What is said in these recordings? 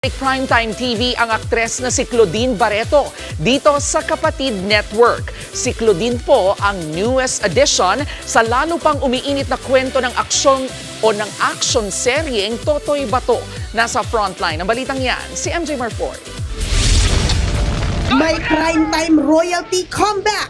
Primetime TV ang aktres na si Claudine Barreto dito sa Kapatid Network. Si Claudine po ang newest addition sa lalo pang umiinit na kwento ng aksyon o ng action seryeng Totoy Bato. Nasa frontline ng balitang yan, si MJ Marfor. May primetime royalty comeback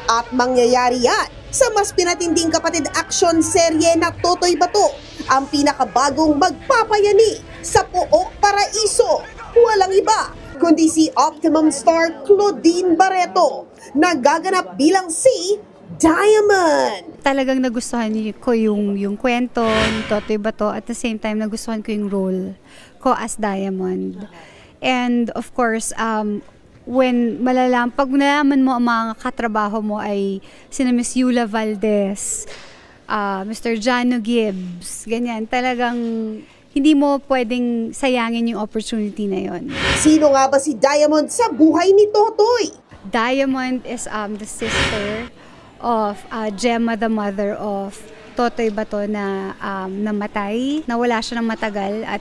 at mangyayari yan sa mas pinatinding kapatid action serye na Totoy Bato, ang pinakabagong magpapayani sa Pook Paraiso. Walang iba kundi si Optimum star Claudine Barreto, nagaganap bilang si Diamond. Talagang nagustuhan ko yung kwento ni Totoy Bato, at the same time nagustuhan ko yung role ko as Diamond. And of course, pag nalaman mo ang mga katrabaho mo ay sina Miss Yula Valdez, Mr. Jano Gibbs, ganyan, talagang hindi mo pwedeng sayangin yung opportunity na yon. Sino nga ba si Diamond sa buhay ni Totoy? Diamond is the sister of Gemma, the mother of Totoy Bato na namatay. Nawala siya ng matagal at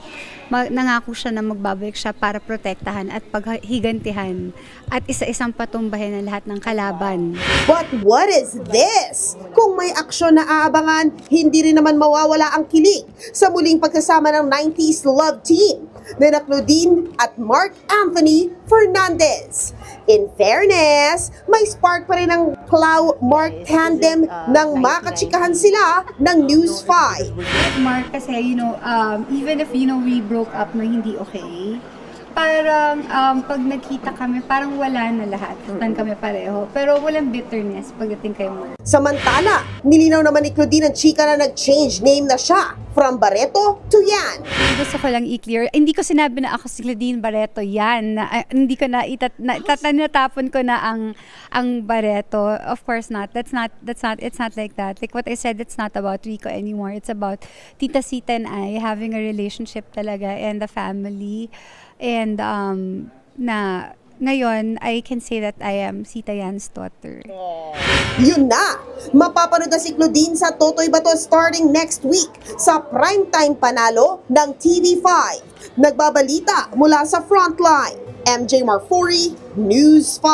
nangako siya na magbabalik siya para protektahan at paghigantihan at isa-isang patumbahin ang lahat ng kalaban. But what is this? Kung may aksyon na aabangan, hindi rin naman mawawala ang kilig sa muling pagkasama ng 90s love team na Claudine at Mark Anthony Fernandez. In fairness, may spark pa rin ang Clau-Mark tandem nang makatsikahan sila ng News 5. Mark kasi, even if, we broke up na hindi okay, parang pag nagkita kami, parang wala na lahat. Kami pareho. Pero walang bitterness pagdating kay Mark. Samantala, nilinaw naman ni Claudine ang chika na nag-change name na siya from Barreto to Yan. Gusto ko lang i-clear, hindi ko sinabi na ako si Claudine Barreto Yan. Hindi ko na natapon ko na ang Barreto. Of course not. It's not like that. Like what I said, it's not about Rico anymore. It's about Tita Sita and I having a relationship talaga and the family. And ngayon, I can say that I am Sita Yan's daughter. Yun na! Mapapanood na si Claudine sa Totoy Bato starting next week sa primetime panalo ng TV5. Nagbabalita mula sa Frontline, MJ Marfori, News 5.